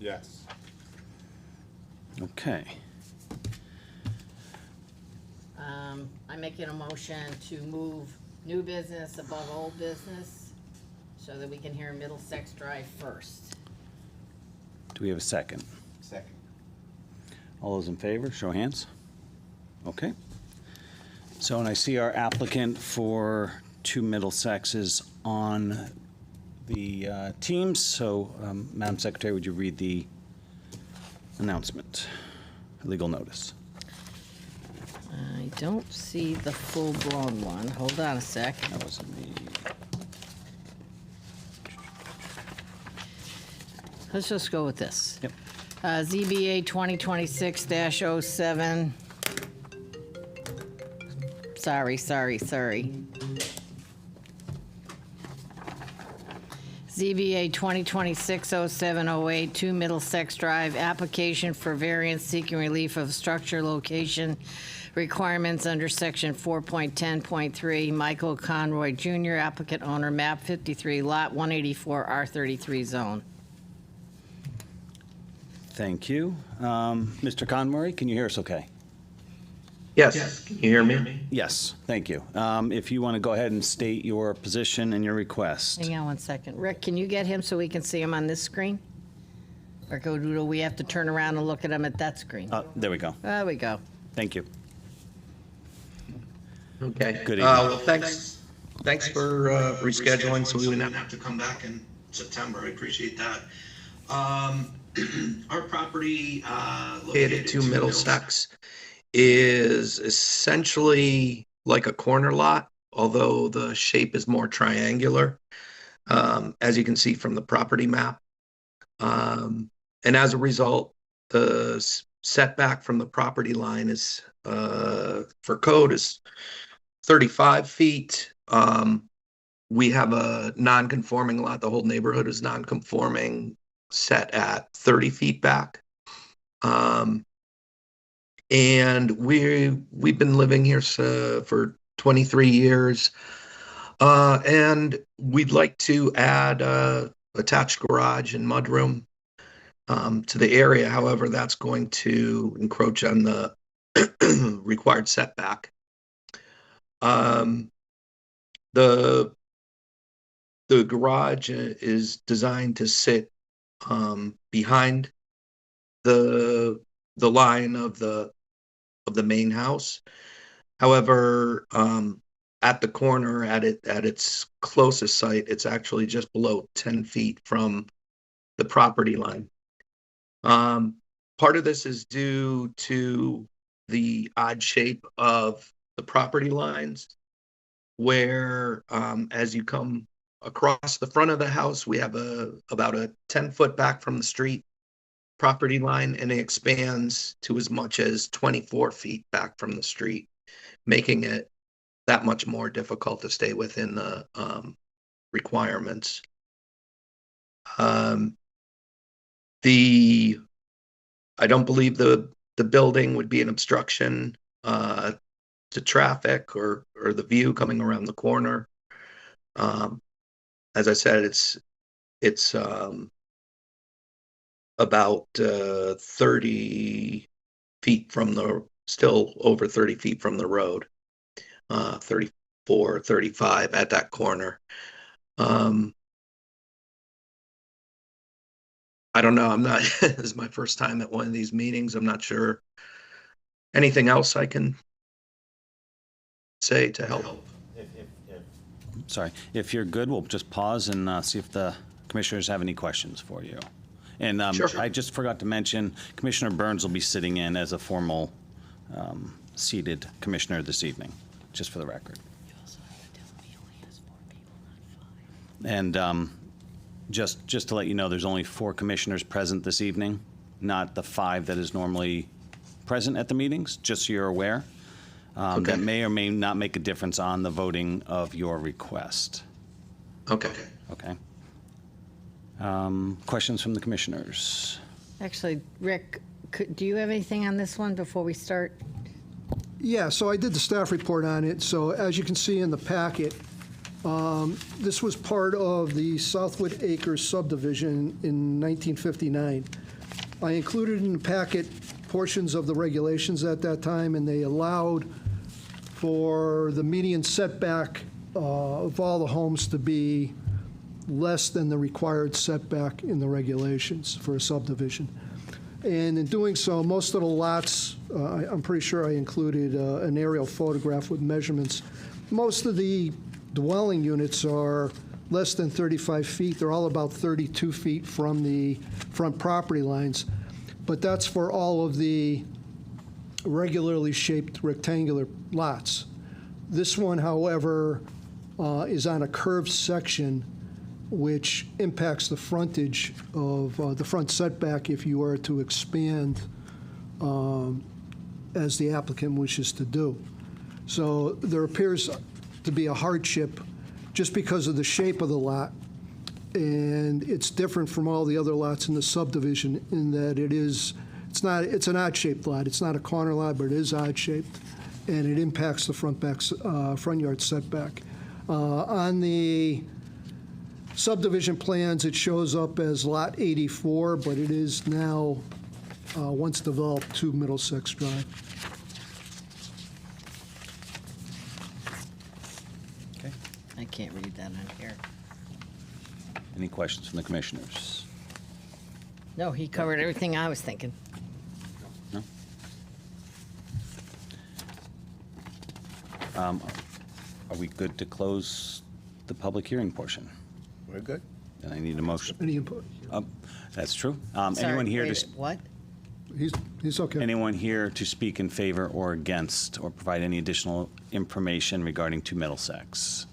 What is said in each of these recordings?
Yes. Okay. I'm making a motion to move new business above old business so that we can hear Middlesex Drive first. Do we have a second? Second. All those in favor, show hands. Okay. So, and I see our applicant for 2 Middlesex is on the teams. So, Madam Secretary, would you read the announcement, legal notice? I don't see the full-blown one. Hold on a sec. That wasn't me. Let's just go with this. Yep. ZBA 2026-07. Sorry. ZBA 2026-0708, 2 Middlesex Drive, application for variance seeking relief of structure location requirements under section 4.10.3. Michael Conroy Jr., applicant owner, map 53, lot 184, R33 zone. Thank you. Mr. Conroy, can you hear us okay? Yes, can you hear me? Yes, thank you. If you want to go ahead and state your position and your request. Hang on one second. Rick, can you get him so we can see him on this screen? Or do we have to turn around and look at him at that screen? There we go. There we go. Thank you. Okay. Good evening. Well, thanks for rescheduling, so we wouldn't have to come back in September. I appreciate that. Our property located 2 Middlesex is essentially like a corner lot, although the shape is more triangular, as you can see from the property map. And as a result, the setback from the property line is, for code, is 35 feet. We have a non-conforming lot. The whole neighborhood is non-conforming, set at 30 feet back. And we've been living here for 23 years. And we'd like to add a attached garage and mudroom to the area. However, that's going to encroach on the required setback. The garage is designed to sit behind the line of the main house. However, at the corner, at its closest site, it's actually just below 10 feet from the property line. Part of this is due to the odd shape of the property lines, where as you come across the front of the house, we have about a 10-foot back from the street property line, and it expands to as much as 24 feet back from the street, making it that much more difficult to stay within the requirements. I don't believe the building would be an obstruction to traffic or the view coming around the corner. As I said, it's about 30 feet from still over 30 feet from the road, 34, 35 at that corner. I don't know. This is my first time at one of these meetings. I'm not sure anything else I can say to help. Sorry. If you're good, we'll just pause and see if the commissioners have any questions for you. And Sure. I just forgot to mention, Commissioner Burns will be sitting in as a formal seated commissioner this evening, just for the record. You also have to tell him he only has 4 people, not 5. And just to let you know, there's only 4 commissioners present this evening, not the 5 that is normally present at the meetings, just so you're aware. Okay. That may or may not make a difference on the voting of your request. Okay. Okay. Questions from the commissioners? Actually, Rick, do you have anything on this one before we start? Yeah, so I did the staff report on it. So as you can see in the packet, this was part of the Southwood Acres subdivision in 1959. I included in the packet portions of the regulations at that time, and they allowed for the median setback of all the homes to be less than the required setback in the regulations for a subdivision. And in doing so, most of the lots, I'm pretty sure I included an aerial photograph with measurements. Most of the dwelling units are less than 35 feet. They're all about 32 feet from the front property lines. But that's for all of the regularly shaped rectangular lots. This one, however, is on a curved section, which impacts the frontage of the front setback if you were to expand as the applicant wishes to do. So there appears to be a hardship just because of the shape of the lot, and it's different from all the other lots in the subdivision in that it's an odd-shaped lot. It's not a corner lot, but it is odd-shaped, and it impacts the front yard setback. On the subdivision plans, it shows up as Lot 84, but it is now, once developed, 2 Middlesex Drive. Okay. I can't read that on here. Any questions from the commissioners? No, he covered everything I was thinking. No? Are we good to close the public hearing portion? We're good. Then I need a motion. Any input? That's true. Sorry, Anyone here wait, to, what? He's okay. anyone here to speak in favor or against, or provide any additional information regarding 2 Middlesex?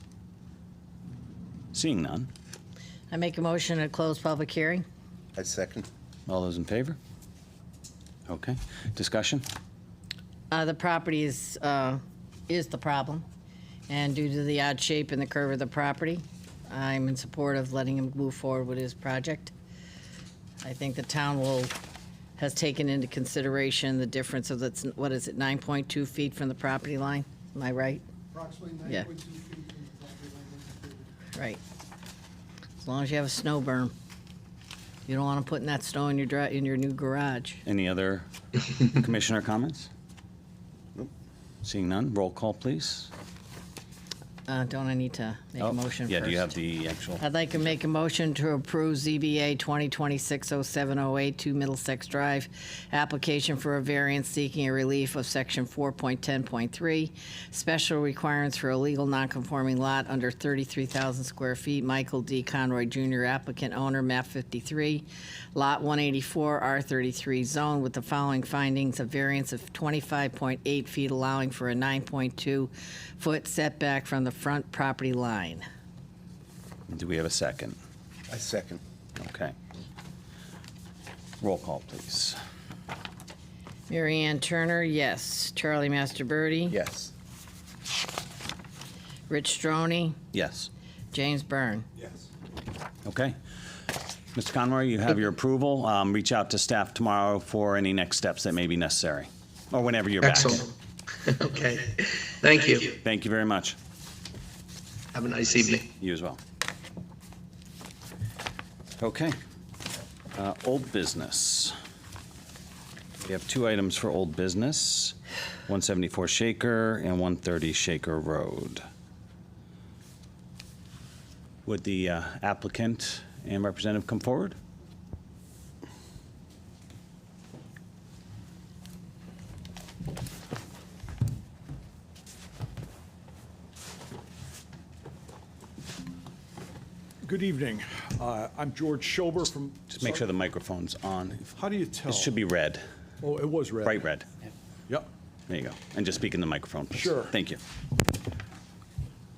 Seeing none. I make a motion to close public hearing. I second. All those in favor? Okay. Discussion? The property is the problem, and due to the odd shape and the curve of the property, I'm in support of letting him move forward with his project. I think the town has taken into consideration the difference of, 9.2 feet from the property line? Am I right? Approximately Yeah. 9.2 feet from the property line. Right. As long as you have a snow berm. You don't want to put in that snow in your new garage. Any other commissioner comments? Seeing none, roll call, please. Don't I need to make a motion first? Yeah, do you have the actual? I'd like to make a motion to approve ZBA 2026-0708, 2 Middlesex Drive, application for a variance seeking a relief of section 4.10.3, special requirements for a legal nonconforming lot under 33,000 square feet. Michael D. Conroy Jr., applicant owner, map 53, lot 184, R33 zone, with the following findings: a variance of 25.8 feet, allowing for a 9.2-foot setback from the front property line. Do we have a second? I second. Okay. Roll call, please. Mary Ann Turner, yes. Charlie Masterbirdy? Yes. Rich Stroney? Yes. James Byrne? Yes. Okay. Mr. Conroy, you have your approval. Reach out to staff tomorrow for any next steps that may be necessary, or whenever you're back. Excellent. Okay. Thank you. Thank you very much. Have a nice evening. You as well. Okay. Old business. We have 2 items for old business, 174 Shaker and 130 Shaker Road. Would the applicant and representative come forward? Good evening. I'm George Schober from... Just make sure the microphone's on. How do you tell? It should be red, Oh, it was red. bright red. Yep. There you go. And just speak in the microphone, please. Sure. Thank you.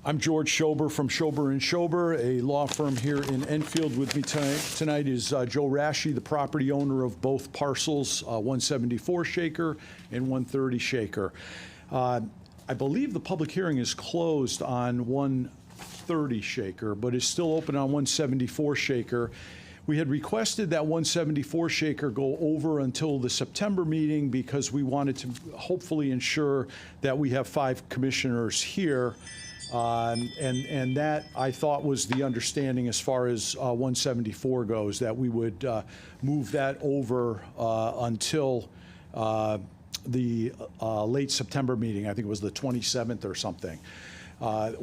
I'm George Schober from Schober & Schober, a law firm here in Enfield. With me tonight is Joe Rashi, the property owner of both parcels, 174 Shaker and 130 Shaker. I believe the public hearing is closed on 130 Shaker, but is still open on 174 Shaker. We had requested that 174 Shaker go over until the September meeting because we wanted to hopefully ensure that we have 5 commissioners here And that, I thought, was the understanding as far as 174 goes, that we would move that over until the late September meeting. I think it was the 27th or something.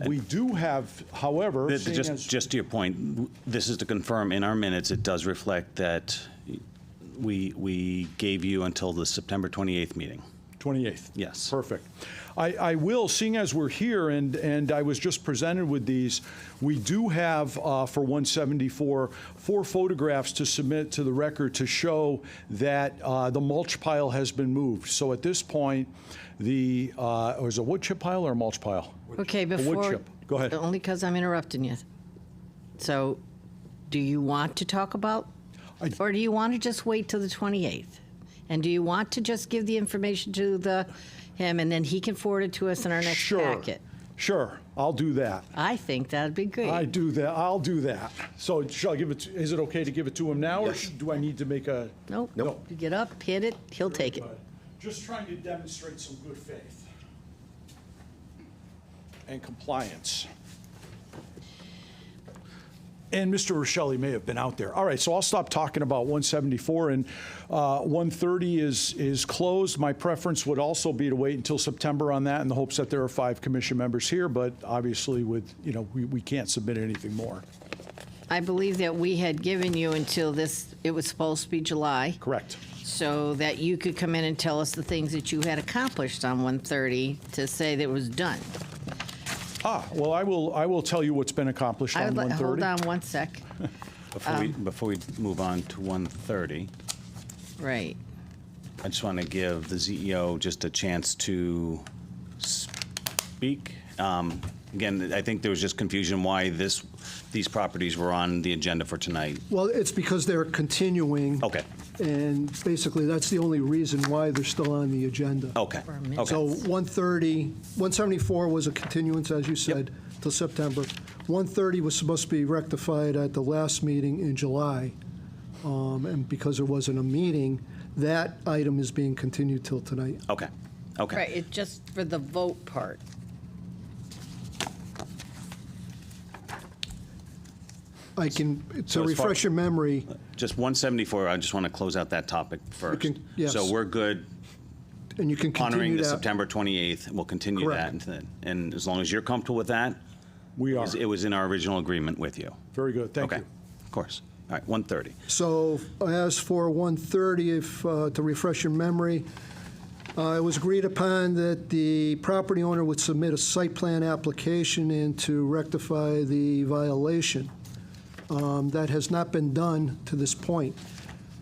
We do have, however, seeing as- Just to your point, this is to confirm in our minutes, it does reflect that we gave you until the September 28th meeting. 28th? Yes. Perfect. I will, seeing as we're here and I was just presented with these, we do have, for 174, 4 photographs to submit to the record to show that the mulch pile has been moved. So at this point, or is it a wood chip pile or a mulch pile? Okay, A wood before. chip. Go ahead. Only because I'm interrupting you. So, do you want to talk about, or do you want to just wait till the 28th? And do you want to just give the information to him, and then he can forward it to us in our next packet? Sure, I'll do that. I think that'd be great. I'll do that. So shall I give it, is it okay to give it to him now, or Yes. do I need to make a? Nope. Nope. You get up, hit it, he'll take it. Just trying to demonstrate some good faith and compliance. And Mr. Rochelle may have been out there. All right, so I'll stop talking about 174, and 130 is closed. My preference would also be to wait until September on that in the hopes that there are 5 commission members here, but obviously with, we can't submit anything more. I believe that we had given you until it was supposed to be July, Correct. so that you could come in and tell us the things that you had accomplished on 130 to say that it was done. Well, I will tell you what's been accomplished I on would 130. hold on one sec. Before we move on to 130, Right. I just want to give the CEO just a chance to speak. Again, I think there was just confusion why these properties were on the agenda for tonight. Well, it's because they're continuing. Okay, And basically, that's the only reason why they're still on the agenda. okay, For a minute. So okay. 174 was a continuance, as you said, till September. 130 was supposed to be rectified at the last meeting in July. And because there wasn't a meeting, that item is being continued till tonight. Okay, okay. Right, it's just for the vote part. I can, So to as far- refresh your memory, Just 174, I just want to close out that topic first. yes. So we're good and you can honoring continue the that. September 28th. We'll continue that. Correct. And as long as you're comfortable with that, We are. it was in our original agreement with you. Very good, thank Okay, you. of course. All right, 130. So as for 130, to refresh your memory, it was agreed upon that the property owner would submit a site plan application and to rectify the violation. That has not been done to this point.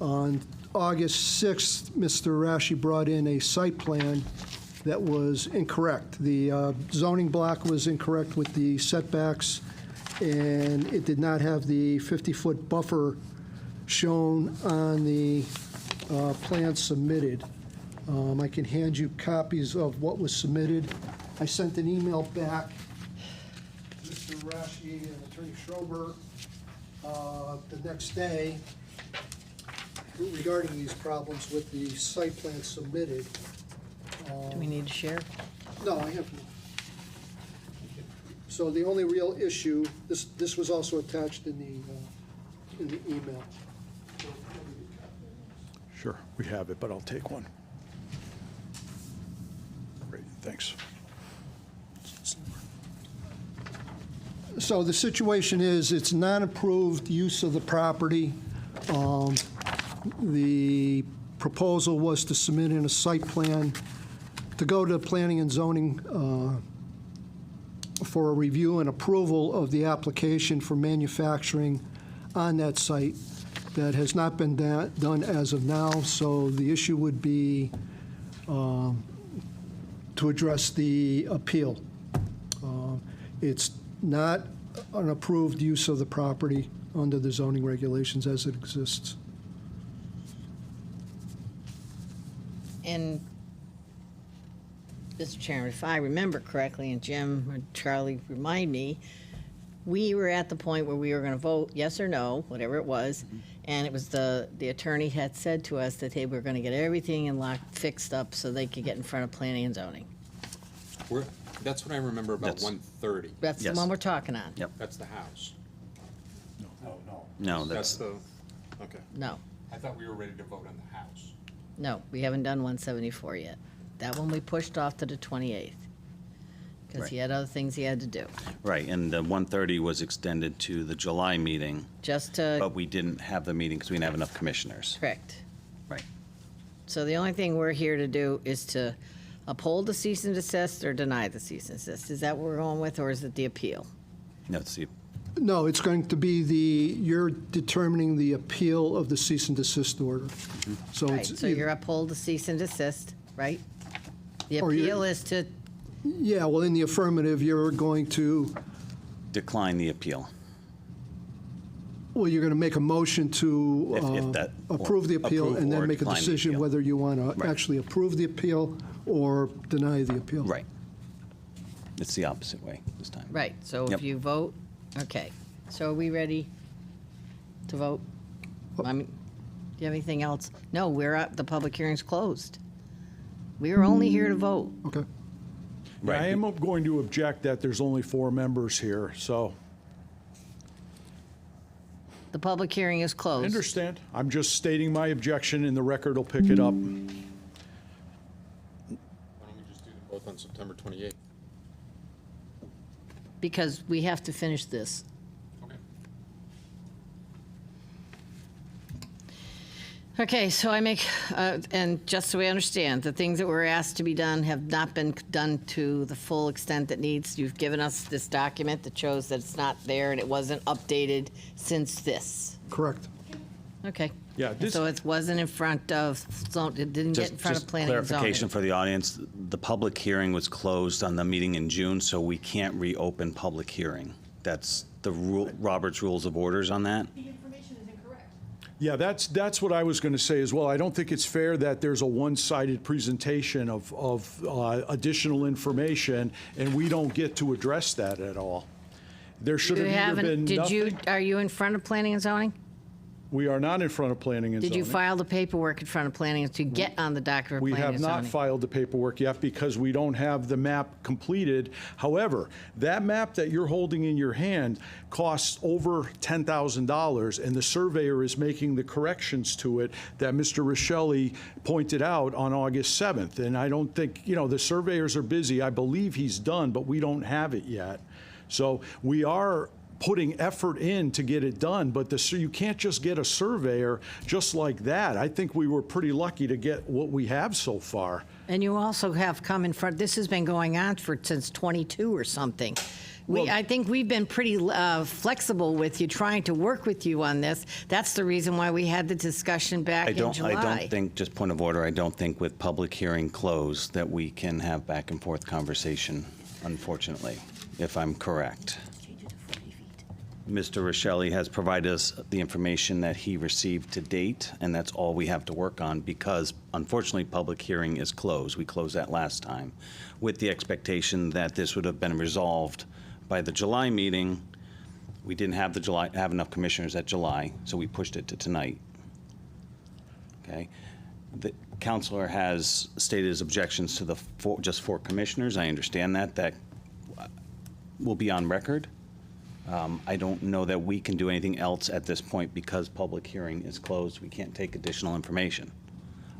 On August 6th, Mr. Rashi brought in a site plan that was incorrect. The zoning block was incorrect with the setbacks, and it did not have the 50-foot buffer shown on the plan submitted. I can hand you copies of what was submitted. I sent an email back to Mr. Rashi and Attorney Schrober the next day regarding these problems with the site plan submitted. Do we need to share? No, I have no. So the only real issue, this was also attached in the email. Sure, we have it, but I'll take one. Great, thanks. So the situation is, it's non-approved use of the property. The proposal was to submit in a site plan, to go to planning and zoning for a review and approval of the application for manufacturing on that site. That has not been done as of now, so the issue would be to address the appeal. It's not an approved use of the property under the zoning regulations as it exists. And, Mr. Chairman, if I remember correctly, and Jim or Charlie remind me, we were at the point where we were going to vote yes or no, whatever it was, and it was the attorney had said to us that they were going to get everything and fixed up so they could get in front of planning and zoning. That's what I remember about That's- 130. That's the Yes. one we're talking on. Yep. That's the house. No, That's that's, the, okay. No, I thought we were ready to vote on the house. no, we haven't done 174 yet. That one we pushed off to the 28th. Because he Right. had other things he had to do. right, and the 130 was extended to the July meeting, Just to, but we didn't have the meeting because we didn't have enough commissioners. correct. Right. So the only thing we're here to do is to uphold the cease and desist or deny the cease and desist. Is that what we're going with, or is it the appeal? No, it's the, No, it's going to be you're determining the appeal of the cease and desist order. So Right, it's, so you're uphold the cease and desist, right? The Or you- appeal is to, yeah, well, in the affirmative, you're going to, decline the appeal. well, you're going to make a motion to If that- approve the appeal approve and or then make a decline the decision appeal. whether you want to Right. actually approve the appeal or deny the appeal. Right. It's the opposite way this time. right, so if Yep. you vote, okay. So are we ready to vote? I mean, do you have anything else? No, the public hearing's closed. We are only here to vote. Okay. Right. I am going to object that there's only 4 members here, so The public hearing is I closed. understand. I'm just stating my objection, and the record will pick it up. Why don't we just do the vote on September 28th? Because we have to finish this. Okay. Okay, so I make, and just so we understand, the things that were asked to be done have not been done to the full extent that needs. You've given us this document that shows that it's not there and it wasn't updated since this. Correct. Okay. Yeah, this- So it wasn't in front of, it didn't get in front of planning and zoning. Clarification for the audience, the public hearing was closed on the meeting in June, so we can't reopen public hearing. That's the rule, Robert's Rules of Orders on that. Yeah, that's what I was going to say as well. I don't think it's fair that there's a one-sided presentation of additional information, and we don't get to address that at all. There should You have either haven't, been did you, nothing. are you in front of planning and zoning? We are not in front of planning and Did zoning. you file the paperwork in front of planning to get on the docket for We planning have and not zoning? filed the paperwork yet because we don't have the map completed. However, that map that you're holding in your hand costs over $10,000, and the surveyor is making the corrections to it that Mr. Rochelle pointed out on August 7th. And I don't think, the surveyors are busy. I believe he's done, but we don't have it yet. So we are putting effort in to get it done, but you can't just get a surveyor just like that. I think we were pretty lucky to get what we have so far. And you also have come in front, this has been going on since '22 or something. I think we've been pretty flexible with you, trying to work with you on this. That's the reason why we had the discussion back in July. I don't think, just point of order, I don't think with public hearing closed that we can have back and forth conversation, unfortunately, if I'm correct. Mr. Rochelle has provided us the information that he received to date, and that's all we have to work on because, unfortunately, public hearing is closed. We closed that last time with the expectation that this would have been resolved by the July meeting. We didn't have enough commissioners at July, so we pushed it to tonight. Okay? The counselor has stated his objections to the just 4 commissioners. I understand that. That will be on record. I don't know that we can do anything else at this point because public hearing is closed. We can't take additional information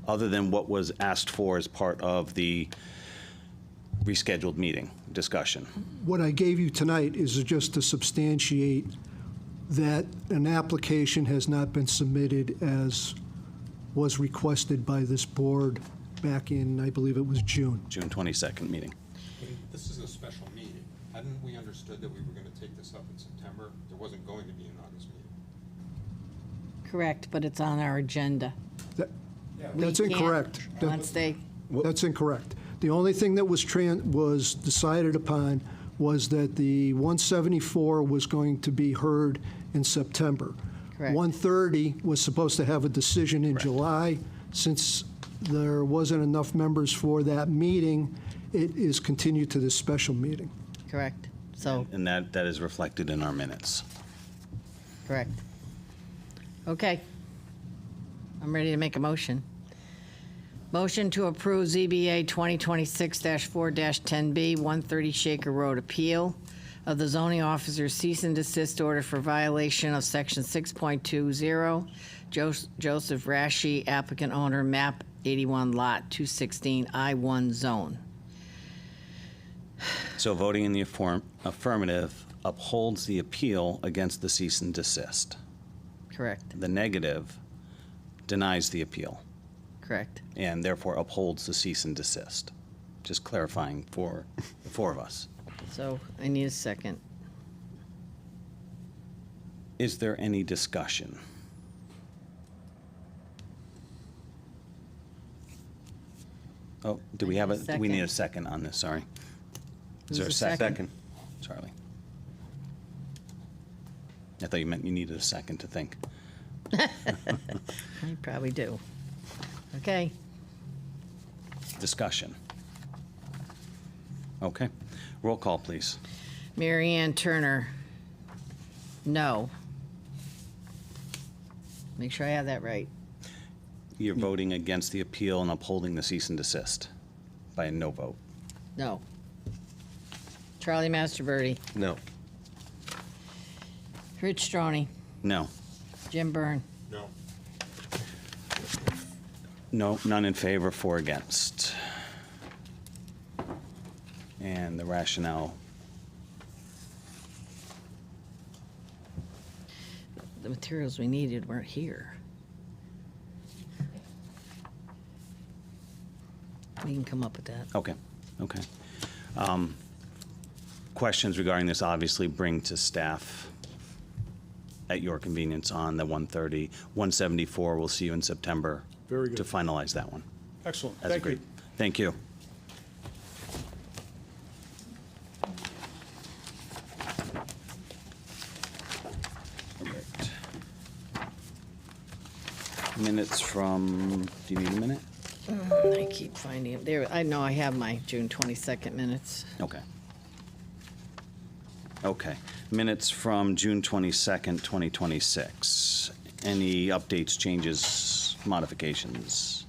other than what was asked for as part of the rescheduled meeting discussion. What I gave you tonight is just to substantiate that an application has not been submitted as was requested by this board back in, I believe it was June. June 22nd meeting. But this is a special meeting. Hadn't we understood that we were going to take this up in September? There wasn't going to be an August meeting. Correct, but it's on our agenda. That- We That's can't- incorrect. Once they, That's incorrect. The only thing that was decided upon was that the 174 was going to be heard in September. Correct. 130 was supposed to have a decision in July. Since there wasn't enough members for that meeting, it is continued to this special meeting. correct, so, And that is reflected in our minutes. correct. Okay. I'm ready to make a motion. Motion to approve ZBA 2026-4-10B, 130 Shaker Road appeal of the zoning officer's cease and desist order for violation of section 6.20. Joseph Rashi, applicant owner, map 81 lot 216 I-1 zone. So voting in the affirmative upholds the appeal against the cease and desist. Correct, The negative denies the appeal correct. and therefore upholds the cease and desist. Just clarifying for the four of us. So I need a second. Is there any discussion? Oh, do we have a, we need a second on this, sorry. Is there a Who's the second? second? Charlie. I thought you meant you needed a second to think. I probably do. Okay, Discussion. Okay. Roll call, please. Mary Ann Turner, no. Make sure I have that right. You're voting against the appeal and upholding the cease and desist by a no vote. No. Charlie Masterbirdy, No. Rich Stroney, No. Jim Byrne, No. No, none in favor, four against. And the rationale, the materials we needed weren't here. We can come up with that. okay, okay. Questions regarding this obviously bring to staff at your convenience on the 130. 174, we'll see you in September. Very good. To finalize that one. Excellent. As Thank agreed. you. Thank you. All right. Minutes from, do you need a minute? I keep finding it. There, I know I have my June 22nd minutes. Okay. Okay. Minutes from June 22nd, 2026. Any updates, changes, modifications?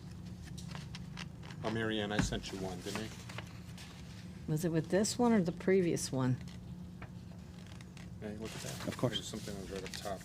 Oh, Mary Ann, I sent you one, didn't I? Was it with this one or the previous one? Hey, look at that. Of course. There's something that was right up top.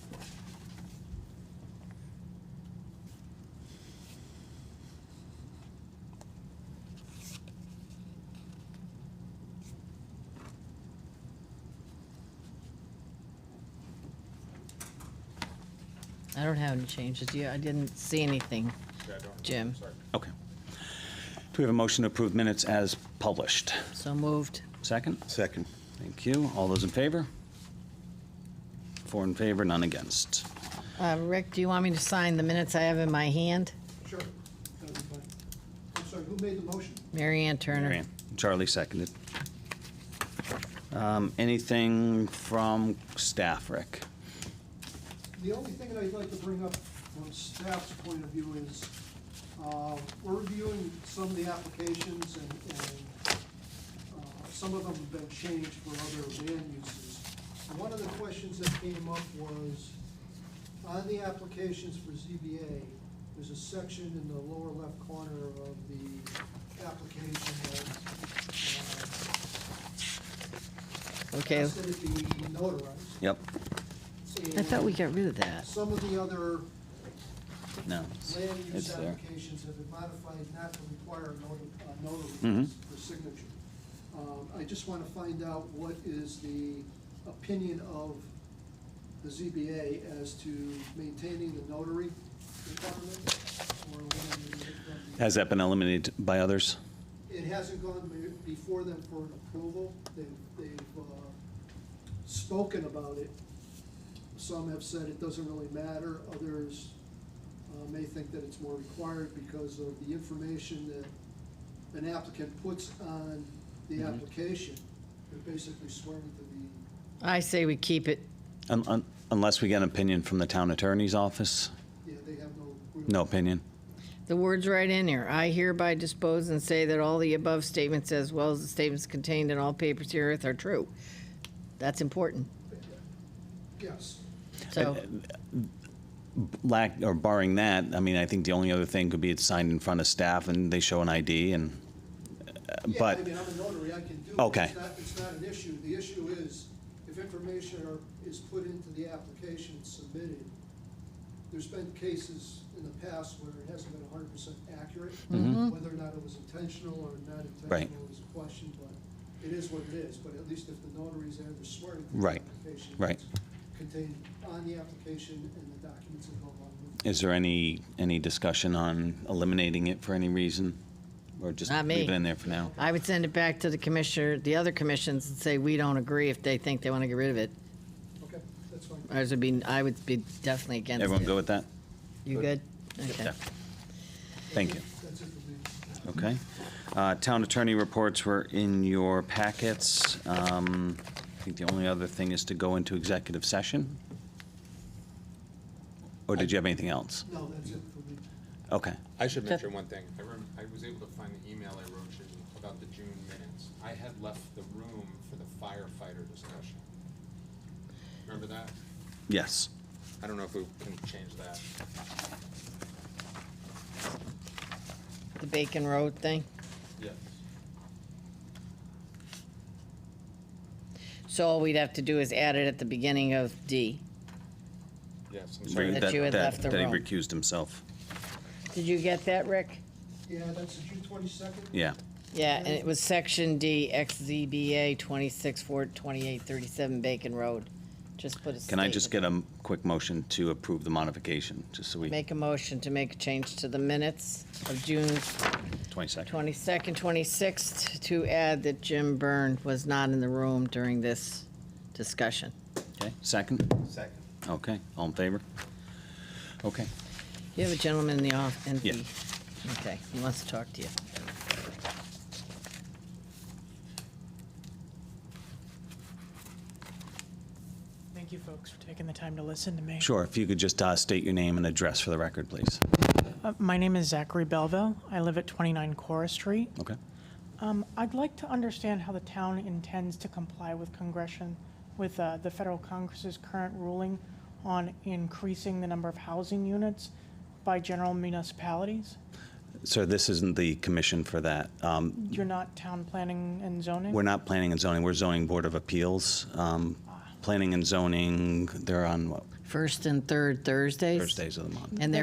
I don't have any changes. I didn't see anything, Yeah, I don't- Jim. Sorry. Okay. Do we have a motion to approve minutes as published? So moved. Second? Second. Thank you. All those in favor? Four in favor, none against. Rick, do you want me to sign the minutes I have in my hand? Sure. That'd be fine. I'm sorry, who made the motion? Mary Ann Turner. Marion. Charlie seconded. Anything from staff, Rick? The only thing that I'd like to bring up from staff's point of view is, we're reviewing some of the applications and some of them have been changed for other land uses. One of the questions that came up was, on the applications for ZBA, there's a section in the lower left corner of the application that Okay, asked that it be notarized. Yep. I thought we got rid of that. Some of the other No. land It's use there. applications have been modified not to require a notary Mhm. for signature. I just want to find out what is the opinion of the ZBA as to maintaining the notary requirement, or when Has that been eliminated by others? it hasn't gone before them for an approval. They've spoken about it. Some have said it doesn't really matter. Others may think that it's more required because of the information that an applicant puts on the application. They're basically swearing to the, I say we keep it. Unless we get an opinion from the town attorney's office? yeah, they have no. No opinion? The word's right in here. I hereby dispose and say that all the above statements, as well as the statements contained in all papers herewith, are true. That's important. Yes. So, barring that, I mean, I think the only other thing could be it's signed in front of staff and they show an ID and, but, Yeah, I mean, I'm a notary, I can do it. Okay. It's not an issue. The issue is if information is put into the application and submitted, there's been cases in the past where it hasn't been 100% accurate. Whether or not it was intentional or not Right. intentional is a question, but it is what it is. But at least if the notary's there, they're swearing to the Right. application. Right. It's contained on the application and the documents that go along with it. is there any discussion on eliminating it for any reason? Or just Not me. leave it in there for now? I would send it back to the commissioner, the other commissions, and say, we don't agree if they think they want to get rid of it. Okay, that's fine. I would be definitely against it. Everyone go with that? You good? Okay. Yeah. Thank you. That's it for me. Okay. Town attorney reports were in your packets. I think the only other thing is to go into executive session. Or did you have anything else? No, that's it for me. Okay. I should mention one thing. I was able to find the email I wrote you about the June minutes. I had left the room for the firefighter discussion. Remember that? Yes. I don't know if we can change that. The Bacon Road thing. Yes. So all we'd have to do is add it at the beginning of D. Yes, I'm sorry. That you had left the That he room. recused himself. Did you get that, Rick? Yeah, that's the June 22nd? Yeah. Yeah, and it was Section D, XZBA 26-4-28-37 Bacon Road. Just put a Can I just statement. get a quick motion to approve the modification, just so we, Make a motion to make a change to the minutes of June 22nd? 22nd, 26th, to add that Jim Byrne was not in the room during this discussion. Okay, second? Second. Okay, all in favor? Okay. You have a gentleman in the office. Yeah. Okay, he wants to talk to you. Thank you, folks, for taking the time to listen to me. Sure, if you could just state your name and address for the record, please. My name is Zachary Belleville. I live at 29 Cora Street. Okay. I'd like to understand how the town intends to comply with the federal Congress's current ruling on increasing the number of housing units by general municipalities. Sir, this isn't the commission for that. You're not town planning and zoning? We're not planning and zoning, we're zoning board of appeals. Planning and zoning, they're on what, First and third Thursdays? Thursdays of the month? And they're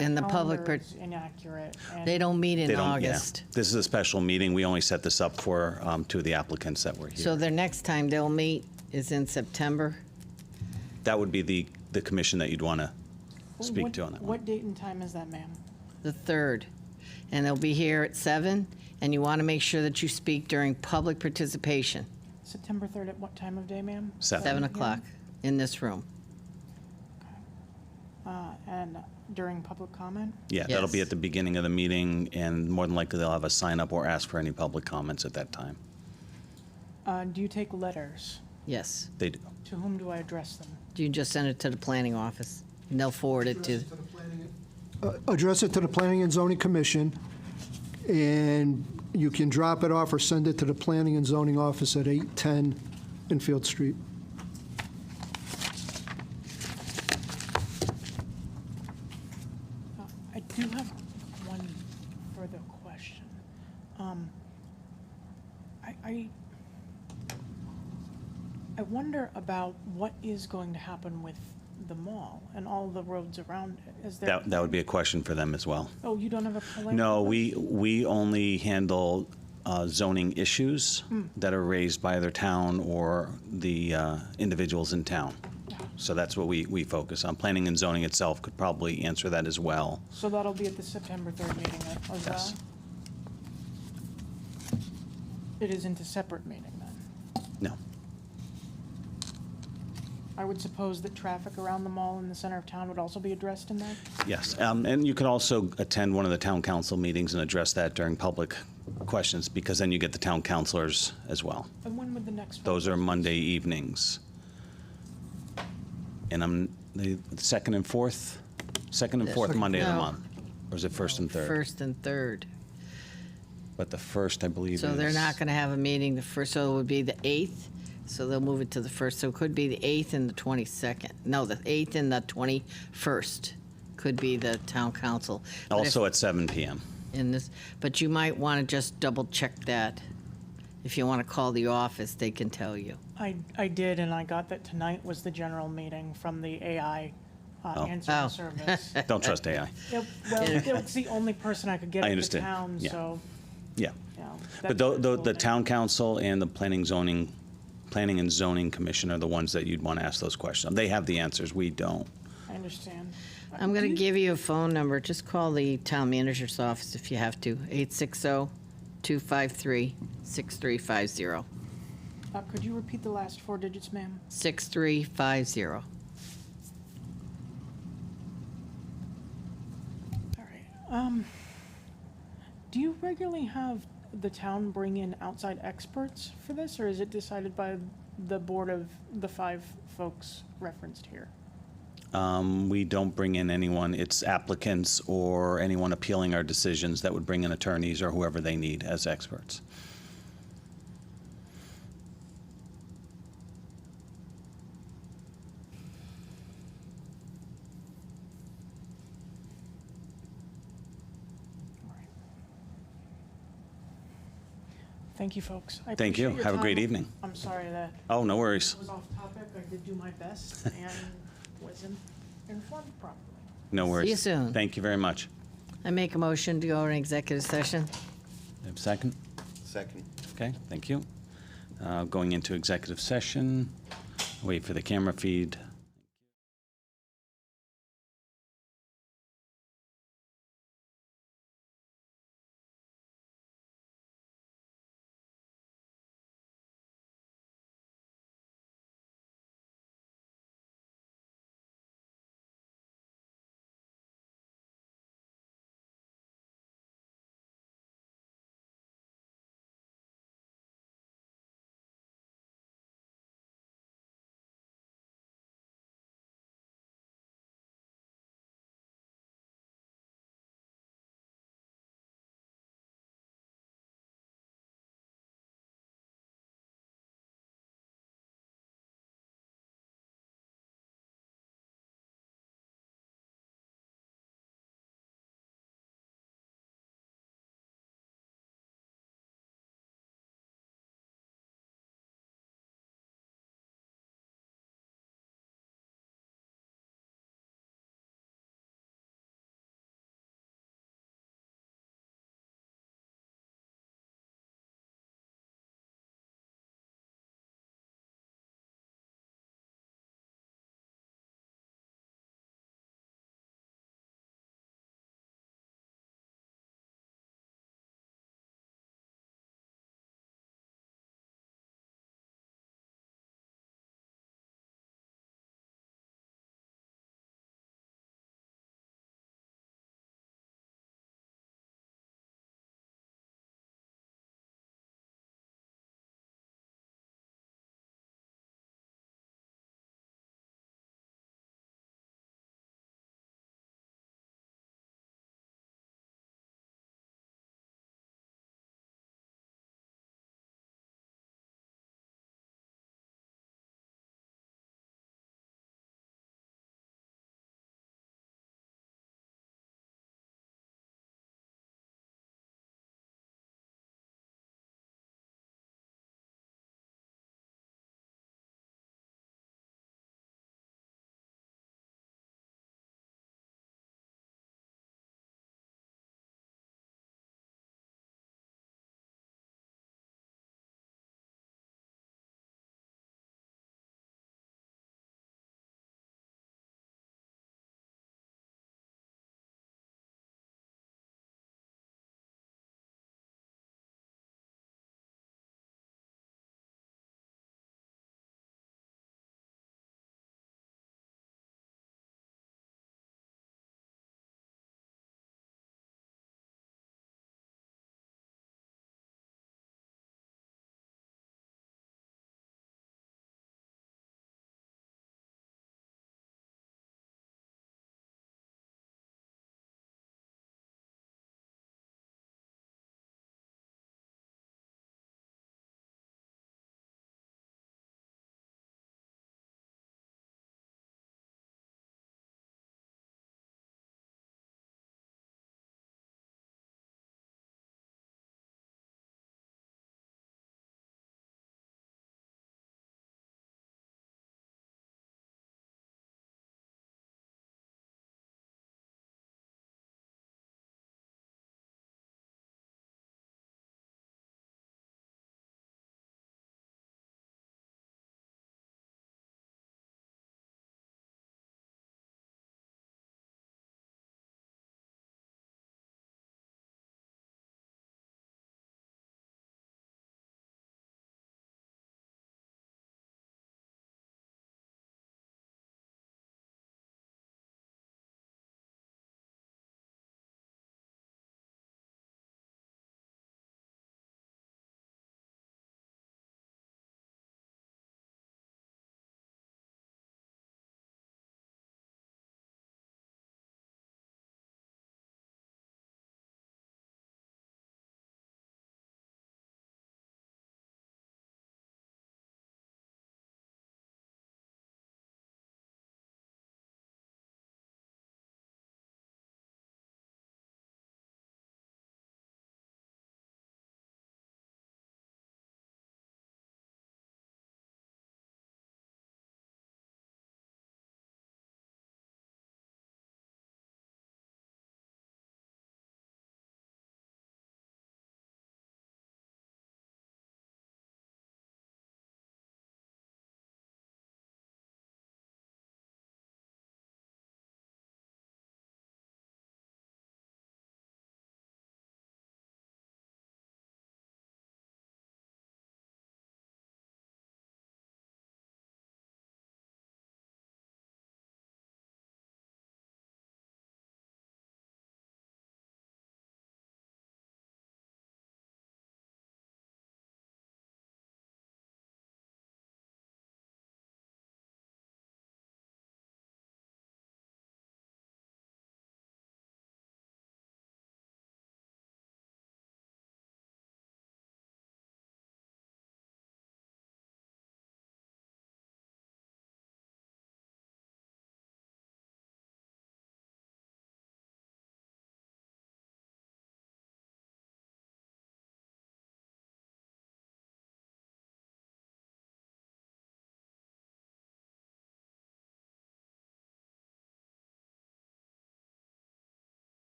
and the public, Calendar's inaccurate. and- they don't meet They in don't- yeah. August. This is a special meeting, we only set this up for two of the applicants that were So here. their next time they'll meet is in September? That would be the commission that you'd want to speak What- to on that one. What date and time is that, ma'am? The 3rd. And they'll be here at 7, and you want to make sure that you speak during public participation, September 3rd at what time of day, ma'am? 7 o'clock, in this room. And during public comment? Yeah, that'll be Yes. at the beginning of the meeting, and more than likely they'll have a sign up or ask for any public comments at that time. Do you take letters? Yes. They do. To whom do I address them? You just send it to the planning office, and they'll forward it to, Address it to the Planning and Zoning Commission, and you can drop it off or send it to the Planning and Zoning Office at 810 Enfield Street. I do have one further question. I wonder about what is going to happen with the mall and all the roads around it. Is there? That would be a question for them as well. Oh, you don't have a plan? No, for this? we only handle zoning issues that are raised by either town or the individuals in town. So that's what we focus on. Planning and zoning itself could probably answer that as well. So that'll be at the September 3rd meeting as well? Yes. It isn't a separate meeting then? No. I would suppose that traffic around the mall in the center of town would also be addressed in that? Yes, and you could also attend one of the town council meetings and address that during public questions, because then you get the town councilors as well. And when would the next one? Those are Monday evenings. And the second and fourth Monday of the No. month. Or is it first and third? 1st and 3rd. But the first, I believe, is. So they're not going to have a meeting the first, so it would be the 8th, So they'll move it to the 1st, so it could be the 8th and the 22nd. No, the 8th and the 21st could be the town council. But if- Also at 7 PM. in this, but you might want to just double check that. If you want to call the office, they can tell you. I did, and I got that tonight was the general meeting from the AI answering Oh. service. Don't trust AI. Well, it's the only person I could get I at the understand. town, Yeah. so, Yeah. you know. But that's the cool. town council and the planning and zoning commission are the ones that you'd want to ask those questions. They have the answers, we don't. I understand. I'm going to give you a phone number. Just call the town manager's office if you have to. 860-253-6350. Could you repeat the last 4 digits, ma'am? 6350. All right. Do you regularly have the town bring in outside experts for this, or is it decided by the board of the 5 folks referenced here? We don't bring in anyone. It's applicants or anyone appealing our decisions that would bring in attorneys or whoever they need as experts. All right. Thank you, folks. I Thank you. appreciate your Have a great time. evening. I'm sorry that Oh, no worries. I was off topic. I did do my best and wasn't informed properly. No worries. you soon. Thank you very much. I make a motion to go in executive session. Have a second? Second. Okay, thank you. Going into executive session. Wait for the camera feed.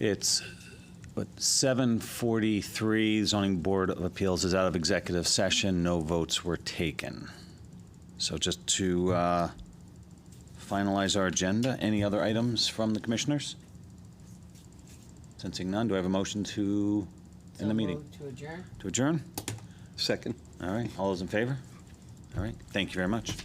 It's, 7:43, zoning board of appeals is out of executive session, no votes were taken. So just to finalize our agenda, any other items from the commissioners? Sensing none, do I have a motion to end the meeting? To adjourn? To adjourn? Second. All right, all those in favor? All right, thank you very much.